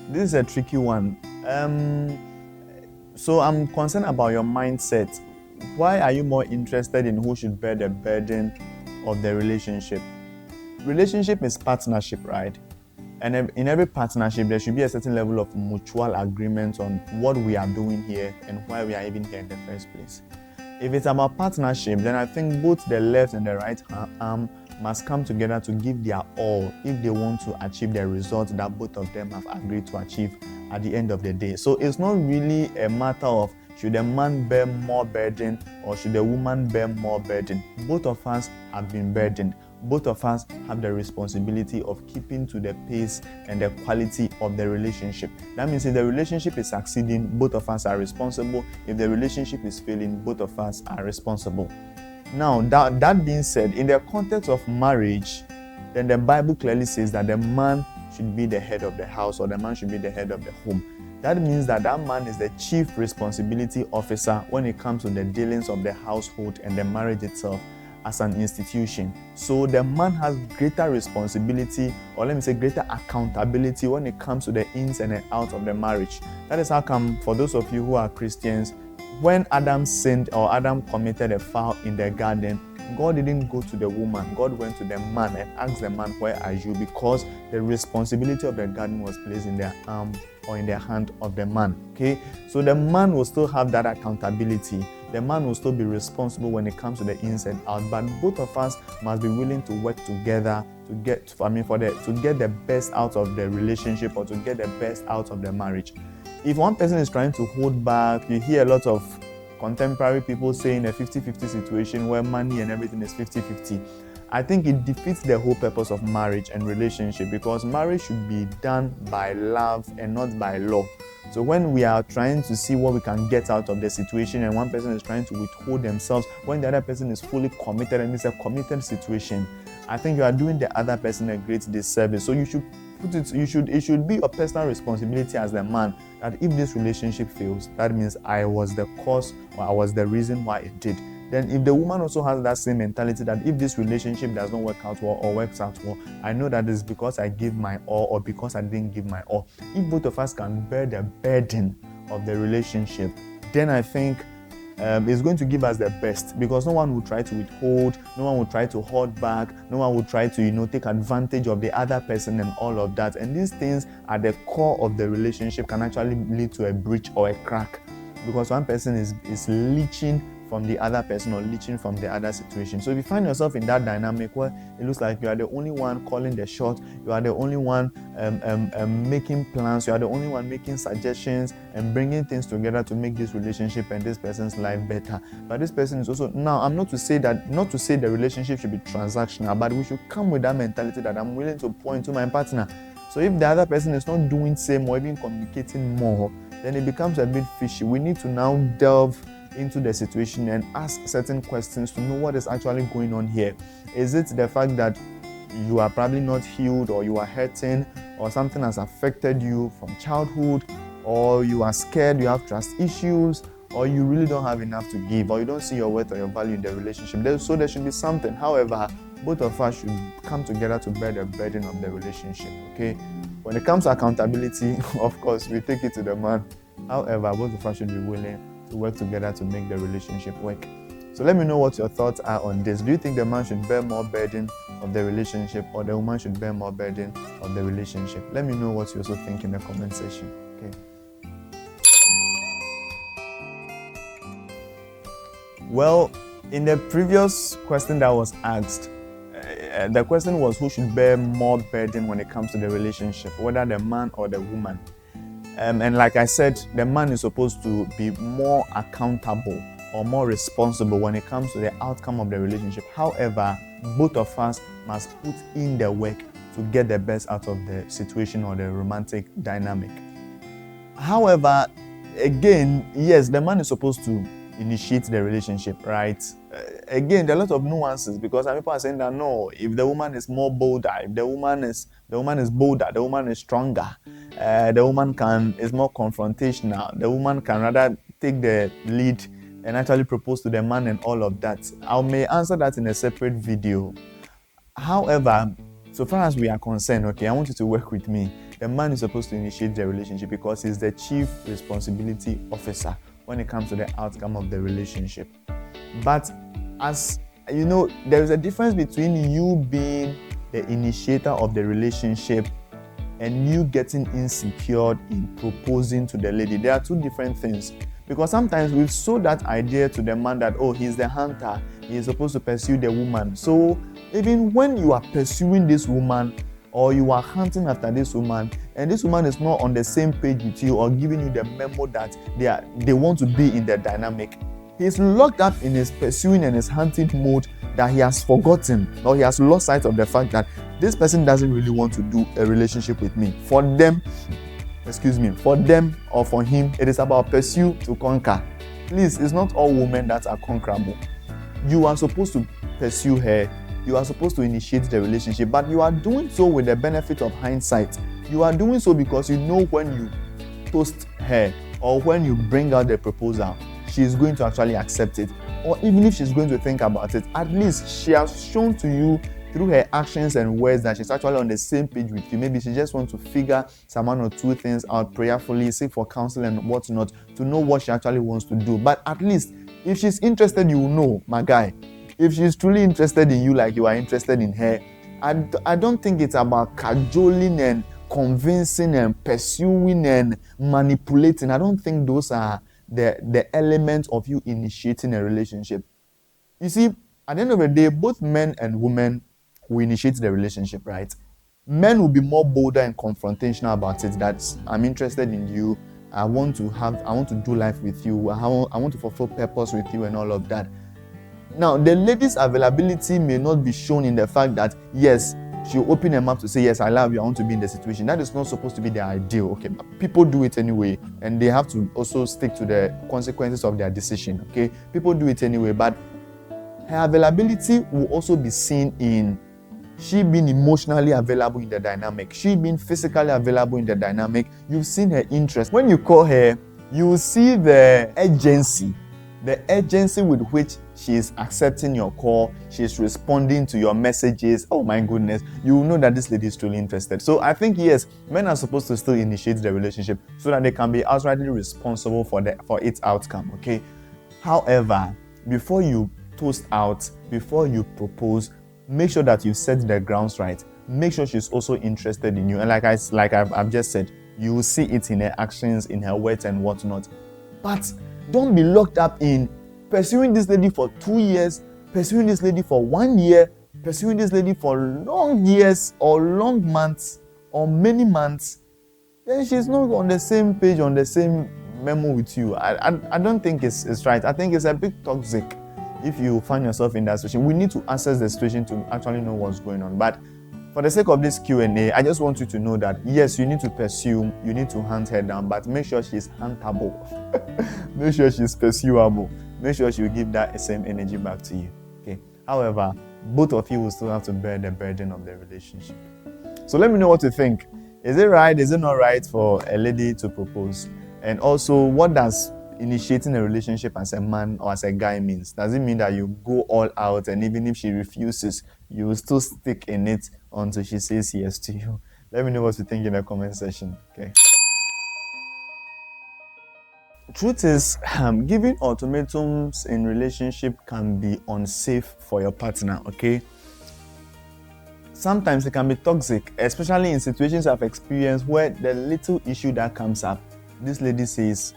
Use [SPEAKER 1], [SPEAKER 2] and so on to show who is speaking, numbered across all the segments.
[SPEAKER 1] This is a tricky one. So I'm concerned about your mindset. Why are you more interested in who should bear the burden of the relationship? Relationship is partnership, right? And in every partnership, there should be a certain level of mutual agreement on what we are doing here and why we are even here in the first place. If it's about partnership, then I think both the left and the right arm must come together to give their all if they want to achieve the results that both of them have agreed to achieve at the end of the day. So it's not really a matter of should a man bear more burden or should a woman bear more burden. Both of us have been burdened. Both of us have the responsibility of keeping to the pace and the quality of the relationship. That means if the relationship is succeeding, both of us are responsible. If the relationship is failing, both of us are responsible. Now, that being said, in the context of marriage, then the Bible clearly says that the man should be the head of the house or the man should be the head of the home. That means that man is the chief responsibility officer when it comes to the dealings of the household and the marriage itself as an institution. So the man has greater responsibility, or let me say greater accountability when it comes to the ins and the outs of the marriage. That is how come, for those of you who are Christians, when Adam sinned or Adam committed a foul in the garden, God didn't go to the woman. God went to the man and asked the man, "Where are you?" Because the responsibility of the garden was placed in the arm or in the hand of the man. Okay, so the man will still have that accountability. The man will still be responsible when it comes to the ins and outs. But both of us must be willing to work together to get the best out of the relationship or to get the best out of the marriage. If one person is trying to hold back, you hear a lot of contemporary people saying a 50-50 situation where money and everything is 50-50. I think it defeats the whole purpose of marriage and relationship, because marriage should be done by love and not by law. So when we are trying to see what we can get out of the situation and one person is trying to withhold themselves when the other person is fully committed and it's a committed situation, I think you are doing the other person a great disservice. So you should it should be your personal responsibility as the man that if this relationship fails, that means I was the cause or I was the reason why it did. Then if the woman also has that same mentality that if this relationship does not work out well or works out well, I know that it's because I gave my all or because I didn't give my all. If both of us can bear the burden of the relationship, then I think it's going to give us the best, because no one will try to withhold, no one will try to hold back, no one will try to take advantage of the other person and all of that. And these things at the core of the relationship can actually lead to a breach or a crack, because one person is leeching from the other person or leeching from the other situation. So if you find yourself in that dynamic where it looks like you are the only one calling the shot, you are the only one making plans, you are the only one making suggestions and bringing things together to make this relationship and this person's life better. But this person is also, now I'm not to say the relationship should be transactional, but we should come with that mentality that I'm willing to pour into my partner. So if the other person is not doing same or even communicating more, then it becomes a bit fishy. We need to now delve into the situation and ask certain questions to know what is actually going on here. Is it the fact that you are probably not healed, or you are hurting, or something has affected you from childhood, or you are scared, you have trust issues, or you really don't have enough to give, or you don't see your worth or your value in the relationship? So there should be something. However, both of us should come together to bear the burden of the relationship. Okay, when it comes to accountability, of course we take it to the man. However, both of us should be willing to work together to make the relationship work. So let me know what your thoughts are on this. Do you think the man should bear more burden of the relationship, or the woman should bear more burden of the relationship? Let me know what you also think in the comment section. Okay. Well, in the previous question that was asked, the question was who should bear more burden when it comes to the relationship, whether the man or the woman. And like I said, the man is supposed to be more accountable or more responsible when it comes to the outcome of the relationship. However, both of us must put in the work to get the best out of the situation or the romantic dynamic. However, again, yes, the man is supposed to initiate the relationship, right? Again, there are a lot of nuances, because some people are saying that no, if the woman is more bolder, if the woman is bolder, the woman is stronger, the woman is more confrontational, the woman can rather take the lead and actually propose to the man and all of that. I may answer that in a separate video. However, so far as we are concerned, okay, I want you to work with me. the man is supposed to initiate the relationship because he's the chief responsibility officer when it comes to the outcome of the relationship. But as you know, there is a difference between you being the initiator of the relationship and you getting insecure in proposing to the lady. There are two different things. Because sometimes we've sold that idea to the man that, oh, he's the hunter, he is supposed to pursue the woman. So even when you are pursuing this woman or you are hunting after this woman and this woman is not on the same page with you or giving you the memo that they want to be in the dynamic, he's locked up in his pursuing and his hunting mode that he has forgotten or he has lost sight of the fact that this person doesn't really want to do a relationship with me. For them or for him, it is about pursue to conquer. Please, it's not all women that are conquerable. You are supposed to pursue her. You are supposed to initiate the relationship, but you are doing so with the benefit of hindsight. You are doing so because you know when you toast her or when you bring out the proposal, she is going to actually accept it. Or even if she's going to think about it, at least she has shown to you through her actions and words that she's actually on the same page with you. Maybe she just wants to figure some one or two things out prayerfully, seek for counsel and whatnot to know what she actually wants to do. But at least if she's interested, you will know, my guy. If she's truly interested in you like you are interested in her, I don't think it's about cajoling and convincing and pursuing and manipulating. I don't think those are the elements of you initiating a relationship. You see, at the end of the day, both men and women who initiate the relationship, right? Men will be more bolder and confrontational about it. That I'm interested in you. I want to do life with you. I want to fulfill purpose with you and all of that. Now, the lady's availability may not be shown in the fact that, yes, she'll open her mouth to say, yes, I love you, I want to be in the situation. That is not supposed to be the ideal, okay? But people do it anyway, and they have to also stick to the consequences of their decision, okay? People do it anyway, but her availability will also be seen in she being emotionally available in the dynamic, she being physically available in the dynamic. You've seen her interest. When you call her, you will see the urgency with which she is accepting your call, she is responding to your messages. Oh my goodness, you will know that this lady is truly interested. So I think, yes, men are supposed to still initiate the relationship so that they can be outrightly responsible for its outcome, okay? However, before you toast out, before you propose, make sure that you set the grounds right. Make sure she's also interested in you. And like I've just said, you will see it in her actions, in her words and whatnot. But don't be locked up in pursuing this lady for 2 years, pursuing this lady for 1 year, pursuing this lady for long years or long months or many months. Then she's not on the same page, on the same memo with you. I don't think it's right. I think it's a bit toxic. If you find yourself in that situation, we need to assess the situation to actually know what's going on. But for the sake of this Q&A, I just want you to know that, yes, you need to pursue, you need to hunt her down, but make sure she's huntable. Make sure she's pursuable. Make sure she'll give that same energy back to you. Okay. However, both of you will still have to bear the burden of the relationship. So let me know what you think. Is it right? Is it not right for a lady to propose? And also, what does initiating a relationship as a man or as a guy means? Does it mean that you go all out and even if she refuses, you will still stick in it until she says yes to you? Let me know what you think in the comment section. Okay. Truth is, giving ultimatums in relationship can be unsafe for your partner, okay? Sometimes it can be toxic, especially in situations I've experienced where the little issue that comes up, this lady says,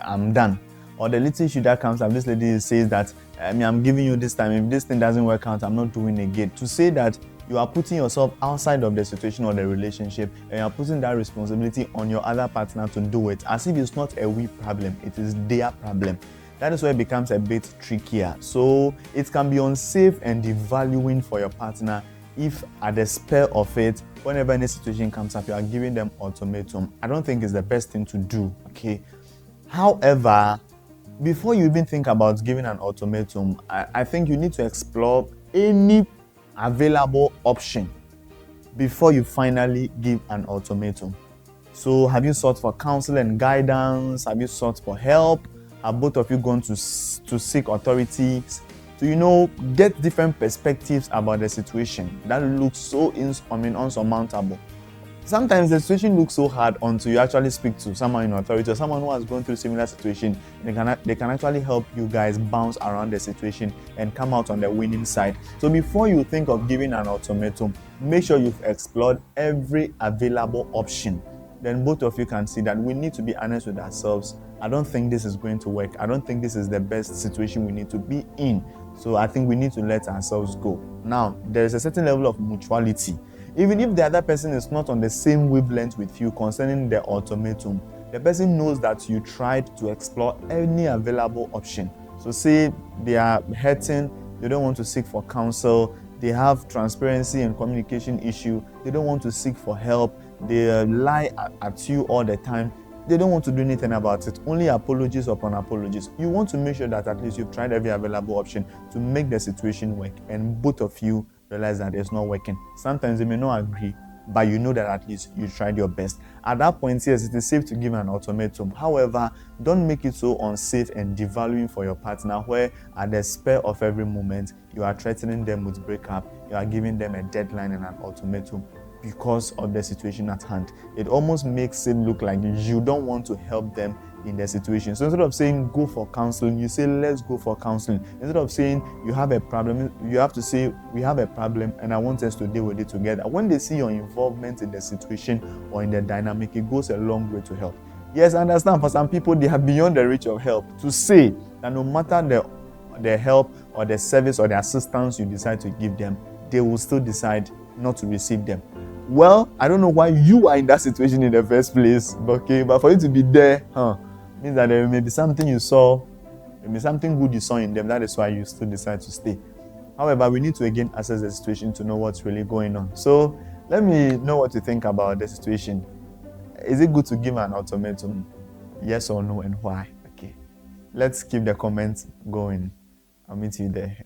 [SPEAKER 1] I'm done. Or the little issue that comes up, this lady says that, I'm giving you this time. If this thing doesn't work out, I'm not doing it again. To say that you are putting yourself outside of the situation or the relationship and you are putting that responsibility on your other partner to do it, as if it's not a we problem, it is their problem. That is where it becomes a bit trickier. So it can be unsafe and devaluing for your partner if at the spur of it, whenever any situation comes up, you are giving them ultimatum. I don't think it's the best thing to do, okay? However, before you even think about giving an ultimatum, I think you need to explore any available option before you finally give an ultimatum. So have you sought for counsel and guidance? Have you sought for help? Have both of you gone to seek authorities to, get different perspectives about the situation that looks so unsurmountable? sometimes the situation looks so hard until you actually speak to someone in authority or someone who has gone through similar situation. They can actually help you guys bounce around the situation and come out on the winning side. So before you think of giving an ultimatum, make sure you've explored every available option. Then both of you can see that we need to be honest with ourselves. I don't think this is going to work. I don't think this is the best situation we need to be in. So I think we need to let ourselves go. Now, there is a certain level of mutuality. Even if the other person is not on the same wavelength with you concerning the ultimatum, the person knows that you tried to explore any available option. So say they are hurting, they don't want to seek for counsel, they have transparency and communication issue, they don't want to seek for help, they lie at you all the time, they don't want to do anything about it, only apologies upon apologies. You want to make sure that at least you've tried every available option to make the situation work, and both of you realize that it's not working. Sometimes they may not agree, but you know that at least you tried your best. At that point, yes, it is safe to give an ultimatum. However, don't make it so unsafe and devaluing for your partner where at the spur of every moment, you are threatening them with breakup, you are giving them a deadline and an ultimatum because of the situation at hand. It almost makes it look like you don't want to help them in the situation. So instead of saying go for counseling, you say let's go for counseling. Instead of saying you have a problem, you have to say we have a problem and I want us to deal with it together. When they see your involvement in the situation or in the dynamic, it goes a long way to help. Yes, I understand for some people they are beyond the reach of help to say that no matter the help or the service or the assistance you decide to give them, they will still decide not to receive them. Well, I don't know why you are in that situation in the first place, okay, but for you to be there, means that there may be something you saw, maybe something good you saw in them. That is why you still decide to stay. However, we need to again assess the situation to know what's really going on. So let me know what you think about the situation. Is it good to give an ultimatum? Yes or no, and why? Okay. Let's keep the comments going. I'll meet you there.